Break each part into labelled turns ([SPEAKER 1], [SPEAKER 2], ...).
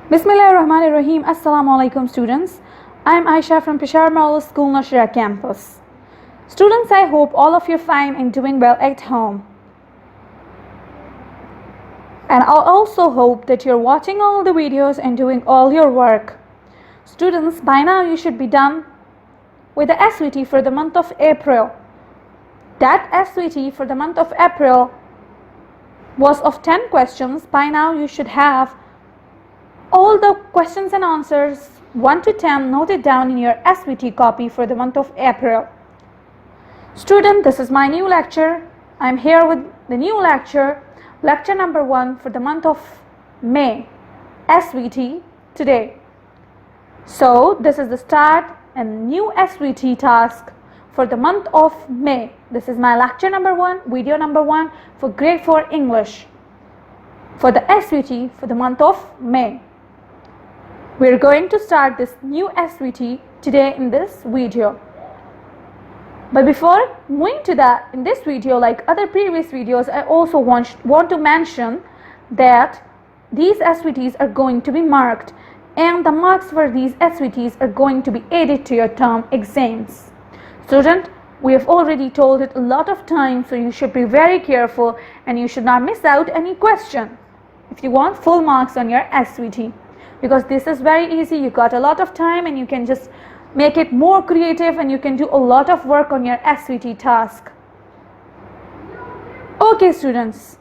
[SPEAKER 1] Bismillahirrahmanirrahim. Assalamu alaikum students. I am Aisha from Peshawar Model School Nashira campus. Students, I hope all of you are fine and doing well at home. And I also hope that you're watching all the videos and doing all your work. Students, by now you should be done with the SVT for the month of April. That SVT for the month of April was of 10 questions. By now you should have all the questions and answers 1 to 10 noted down in your SVT copy for the month of April. Student, this is my new lecture. I'm here with the new lecture number 1 for the month of May, SVT today. So this is the start and new SVT task for the month of May. This is my lecture number 1, video number 1 for grade 4 English for the SVT for the month of May. We're going to start this new SVT today in this video. But before moving to that, in this video, like other previous videos, I also want to mention that these SVTs are going to be marked, and the marks for these SVTs are going to be added to your term exams. Student, we have already told it a lot of times, so you should be very careful and you should not miss out any question if you want full marks on your SVT. Because this is very easy, you got a lot of time and you can just make it more creative and you can do a lot of work on your SVT task. Okay students,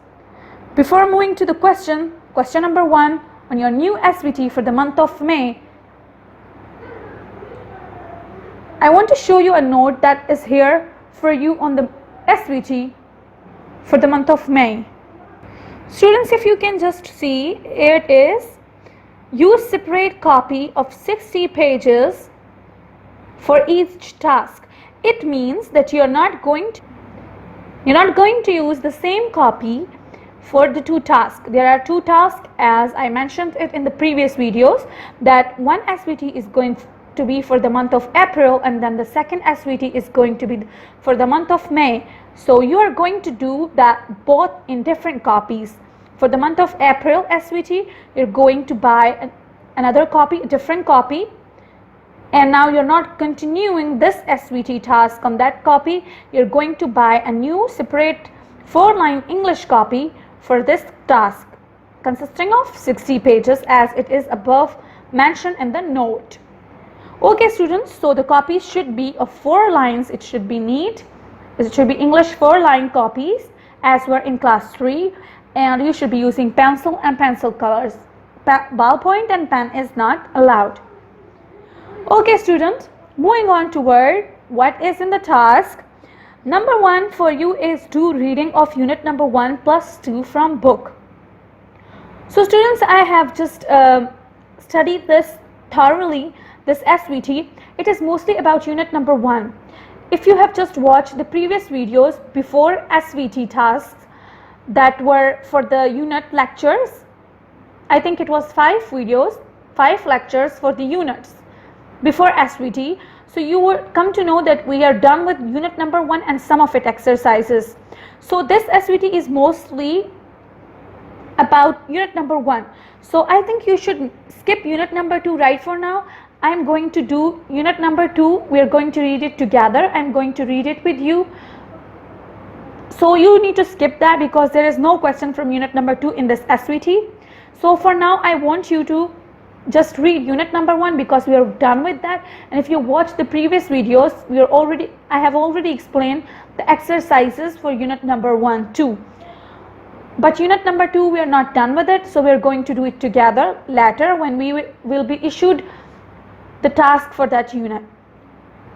[SPEAKER 1] before moving to the question number 1 on your new SVT for the month of May, I want to show you a note that is here for you on the SVT for the month of May. Students, if you can just see, it is use separate copy of 60 pages for each task. It means that you're not going to use the same copy for the two tasks. There are two tasks, as I mentioned it in the previous videos, that one SVT is going to be for the month of April and then the second SVT is going to be for the month of May. So you are going to do that both in different copies. For the month of April SVT, you're going to buy another copy, a different copy, and now you're not continuing this SVT task on that copy. You're going to buy a new separate 4-line English copy for this task consisting of 60 pages as it is above mentioned in the note. Okay students, so the copy should be of 4 lines. It should be neat. It should be English 4-line copies as we're in class 3. And you should be using pencil and pencil colors. Ballpoint and pen is not allowed. Okay student, moving on toward what is in the task. Number 1 for you is do reading of unit number 1 plus 2 from book. So students, I have just studied this thoroughly, this SVT. It is mostly about unit number 1. If you have just watched the previous videos before SVT tasks, that were for the unit lectures, I think it was 5 videos, 5 lectures for the units before SVT. So you would come to know that we are done with unit number 1 and some of it exercises. So this SVT is mostly about unit number 1. So I think you should skip unit number 2 right for now. I am going to do unit number 2. We are going to read it together. I am going to read it with you. So you need to skip that because there is no question from unit number 2 in this SVT. So for now I want you to just read unit number 1 because we are done with that. And if you watch the previous videos, I have already explained the exercises for unit number 1 too. But unit number 2 we are not done with it, so we are going to do it together later when we will be issued the task for that unit.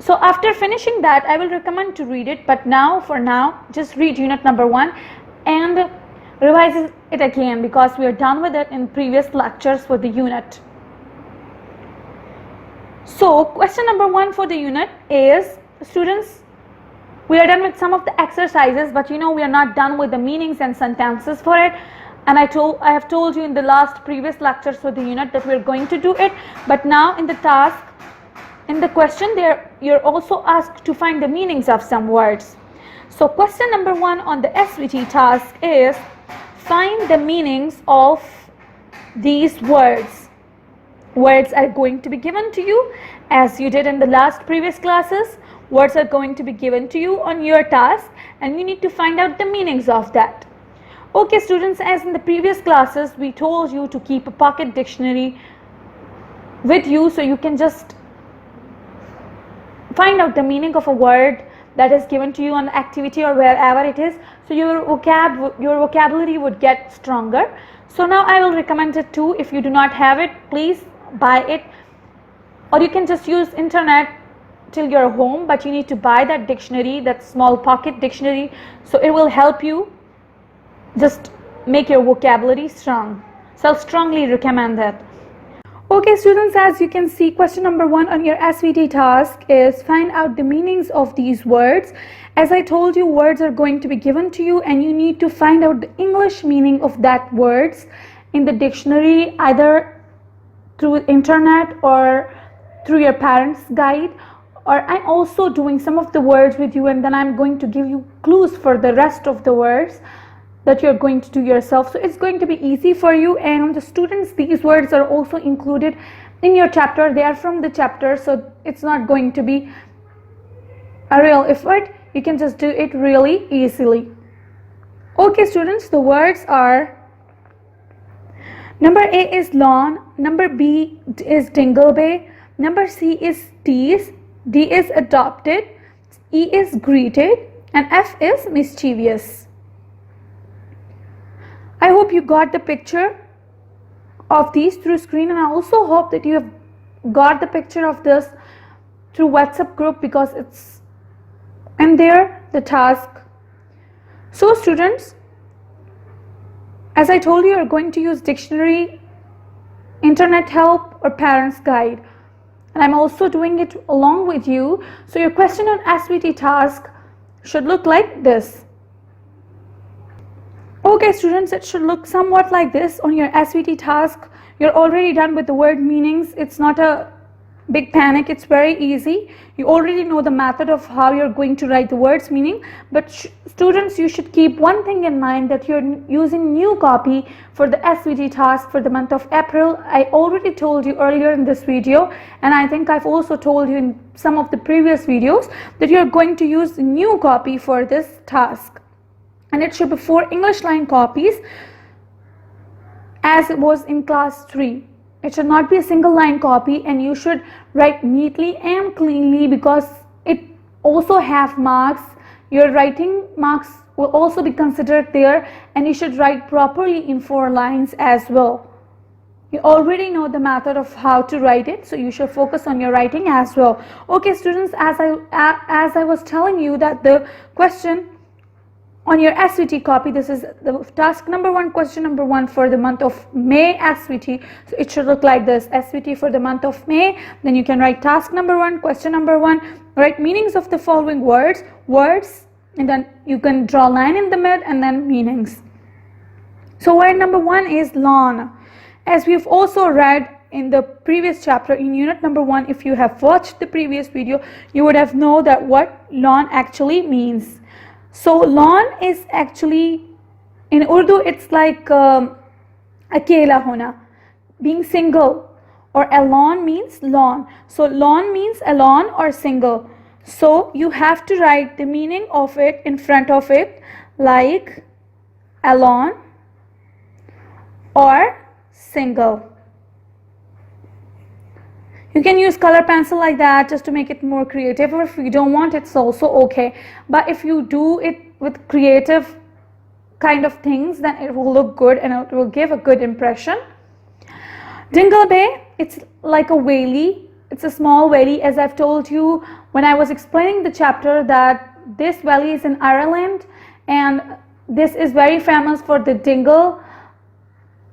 [SPEAKER 1] So after finishing that, I will recommend to read it, but for now, just read unit number 1 and revise it again because we are done with it in previous lectures for the unit. So question number 1 for the unit is, students, we are done with some of the exercises, but we are not done with the meanings and sentences for it. And I have told you in the last previous lectures for the unit that we are going to do it, but now in the task, in the question there, you're also asked to find the meanings of some words. So question number 1 on the SVT task is find the meanings of these words. words are going to be given to you as you did in the last previous classes. Words are going to be given to you on your task, and you need to find out the meanings of that. Okay students, as in the previous classes we told you to keep a pocket dictionary with you so you can just find out the meaning of a word that is given to you on the activity or wherever it is, so your vocabulary would get stronger. So now I will recommend it too. If you do not have it, please buy it, or you can just use internet till you're home, but you need to buy that dictionary, that small pocket dictionary, so it will help you just make your vocabulary strong. So I'll strongly recommend that. Okay students, as you can see, question number 1 on your SVT task is find out the meanings of these words. As I told you, words are going to be given to you and you need to find out the English meaning of that words in the dictionary, either through internet or through your parents' guide, or I'm also doing some of the words with you and then I'm going to give you clues for the rest of the words that you're going to do yourself. So it's going to be easy for you, and the students, these words are also included in your chapter. They are from the chapter, so it's not going to be a real effort. You can just do it really easily. Okay students, the words are: number A is lawn, number B is dingle bay, number C is tease, D is adopted, E is greeted, and F is mischievous. I hope you got the picture of these through screen, and I also hope that you have got the picture of this through WhatsApp group, because it's in there, the task. So students, as I told you, you're going to use dictionary, internet help, or parents guide, and I'm also doing it along with you. So your question on SVT task should look like this. Okay students, it should look somewhat like this on your SVT task. You're already done with the word meanings. It's not a big panic, it's very easy. You already know the method of how you're going to write the words meaning, but students, you should keep one thing in mind, that you're using new copy for the SVT task for the month of April. I already told you earlier in this video, and I think I've also told you in some of the previous videos, that you're going to use new copy for this task. And it should be 4 English line copies as it was in class 3. It should not be a single line copy, and you should write neatly and cleanly, because it also have marks. Your writing marks will also be considered there, and you should write properly in 4 lines as well. You already know the method of how to write it, so you should focus on your writing as well. Okay students, as I was telling you that the question on your SVT copy, this is the task number 1, question number 1 for the month of May SVT. So it should look like this: SVT for the month of May. Then you can write task number 1, question number 1, write meanings of the following words, and then you can draw line in the mid and then meanings. So word number 1 is lawn. As we've also read in the previous chapter in unit number 1, if you have watched the previous video, you would have known that what lawn actually means. So lawn is actually, in Urdu, it's like akela hona, being single, or alone means lawn. So lawn means alone or single. So you have to write the meaning of it in front of it, like alone or single. You can use color pencil like that just to make it more creative, or if you don't want, it's also okay. But if you do it with creative kind of things, then it will look good and it will give a good impression. Dingle Bay, it's like a valley. It's a small valley, as I've told you when I was explaining the chapter, that this valley is in Ireland, and this is very famous for the dingle,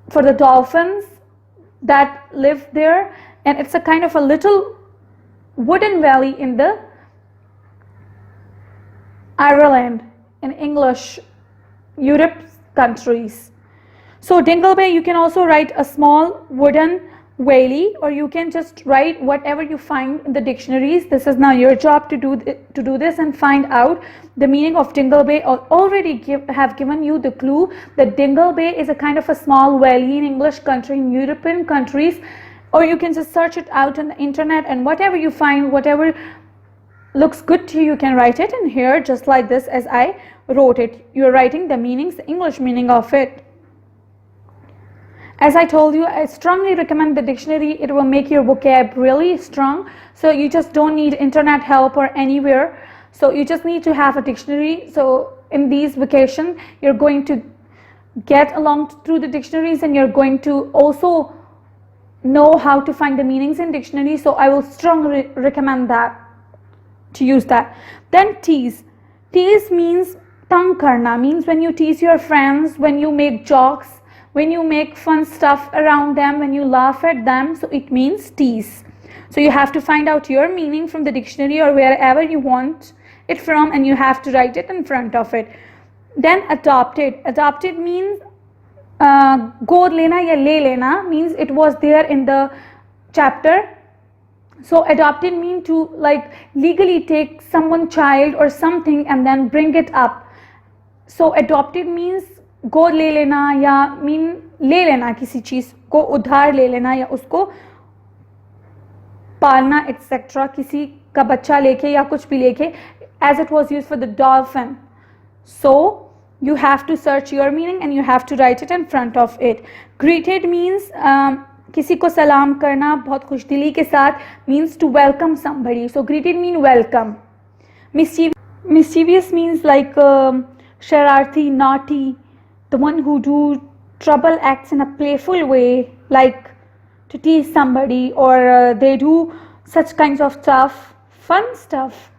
[SPEAKER 1] for the dolphins that live there. And it's a kind of a little wooden valley in the Ireland, in English Europe countries. So Dingle Bay, you can also write a small wooden valley, or you can just write whatever you find in the dictionaries. This is now your job to do this and find out the meaning of Dingle Bay. Already have given you the clue that Dingle Bay is a kind of a small valley in English country, in European countries. or you can just search it out on the internet, and whatever you find, whatever looks good to you, you can write it in here just like this as I wrote it. You're writing the meanings, the English meaning of it. As I told you, I strongly recommend the dictionary. It will make your vocab really strong, so you just don't need internet help or anywhere. So you just need to have a dictionary. So in these vacations, you're going to get along through the dictionaries, and you're going to also know how to find the meanings in dictionary. So I will strongly recommend that, to use that. Then tease. Tease means tang karna, means when you tease your friends, when you make jokes, when you make fun stuff around them, when you laugh at them. So it means tease. So you have to find out your meaning from the dictionary or wherever you want it from, and you have to write it in front of it. Then adopted. Adopted means god lena ya le lena, means it was there in the chapter. So adopted mean to like legally take someone's child or something and then bring it up. So adopted means गोद ले लेना, या mean ले लेना किसी चीज़ को, उधार ले लेना, या उसको पालना एक्सेट्रा, किसी का बच्चा लेके या कुछ भी लेके, as it was used for the dolphin. So you have to search your meaning and you have to write it in front of it. Greeted means किसी को सलाम करना बहुत खुशदिली के साथ, means to welcome somebody. So greeted mean welcome. Mischievous means like shararti, naughty, the one who do trouble acts in a playful way, like to tease somebody, or they do such kinds of stuff, fun stuff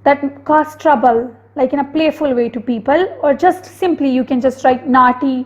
[SPEAKER 1] that cause trouble, like in a playful way to people. Or just simply you can just write naughty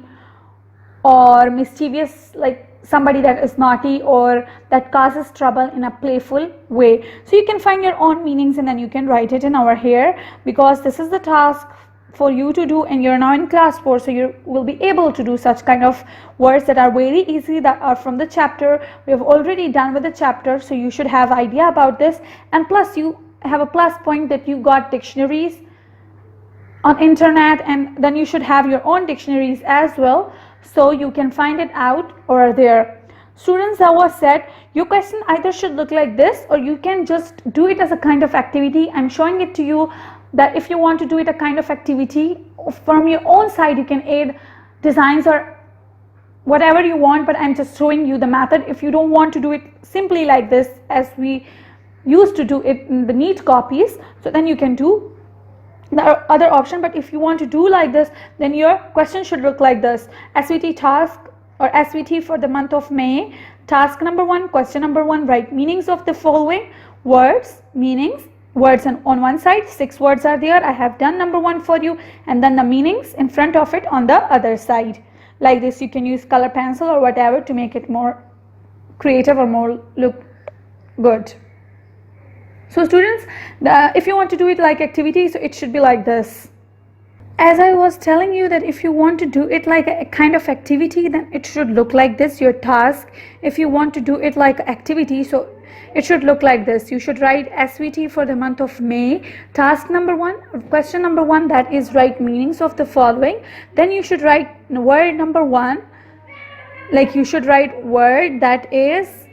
[SPEAKER 1] or mischievous, like somebody that is naughty or that causes trouble in a playful way. So you can find your own meanings and then you can write it in over here, because this is the task for you to do, and you're now in class 4, so you will be able to do such kind of words that are very easy, that are from the chapter. We have already done with the chapter, so you should have idea about this. And plus you have a plus point that you got dictionaries on internet, and then you should have your own dictionaries as well, so you can find it out over there. Students, that was said, your question either should look like this, or you can just do it as a kind of activity. I'm showing it to you that if you want to do it a kind of activity from your own side, you can add designs or whatever you want, but I'm just showing you the method. If you don't want to do it simply like this as we used to do it in the neat copies, so then you can do the other option. But if you want to do like this, then your question should look like this. SVT task or SVT for the month of May. Task number 1, question number 1, write meanings of the following words, meanings. Words on one side, 6 words are there. I have done number 1 for you, and then the meanings in front of it on the other side. Like this, you can use color pencil or whatever to make it more creative or more look good. So students, if you want to do it like activity, so it should be like this. As I was telling you that if you want to do it like a kind of activity, then it should look like this, your task. If you want to do it like activity, so it should look like this. You should write SVT for the month of May. Task number 1, question number 1, that is write meanings of the following. Then you should write word number 1, like you should write word that is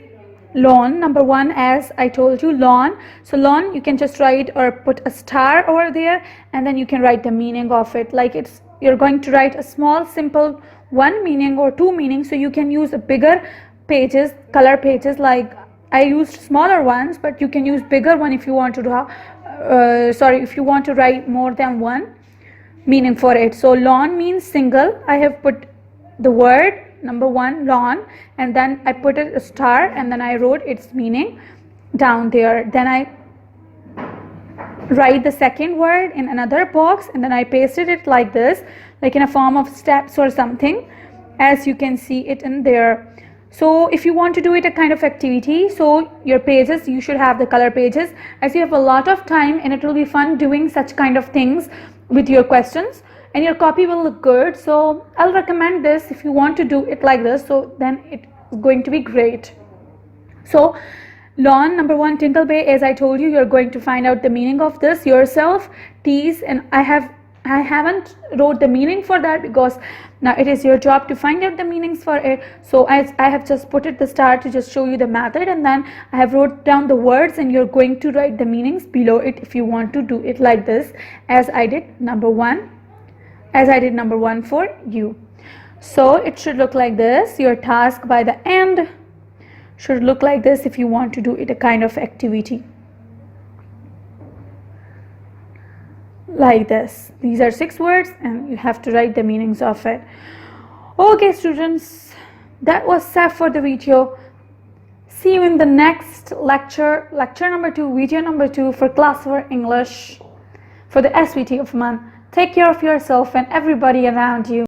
[SPEAKER 1] lawn. Number 1, as I told you, lawn. So lawn, you can just write or put a star over there, and then you can write the meaning of it. Like it's, you're going to write a small simple 1 meaning or 2 meanings, so you can use a bigger pages, color pages. Like I used smaller ones, but you can use bigger one if you want to do, if you want to write more than 1 meaning for it. So lawn means single. I have put the word number 1, lawn, and then I put a star, and then I wrote its meaning down there. Then I write the second word in another box, and then I pasted it like this, like in a form of steps or something, as you can see it in there. So if you want to do it a kind of activity, so your pages, you should have the color pages, as you have a lot of time and it will be fun doing such kind of things with your questions, and your copy will look good. So I'll recommend this if you want to do it like this, so then it's going to be great. So lawn, number 1, Tinkle Bay, as I told you, you're going to find out the meaning of this yourself. Tease, and I have I haven't wrote the meaning for that because now it is your job to find out the meanings for it. So as I have just put at the start to just show you the method, and then I have wrote down the words, and you're going to write the meanings below it if you want to do it like this, as I did number one for you. So it should look like this. Your task by the end should look like this if you want to do it a kind of activity. Like this. These are 6 words and you have to write the meanings of it. Okay students, that was set for the video. See you in the next lecture number 2, video number 2 for class 4 English for the SVT of month. Take care of yourself and everybody around you.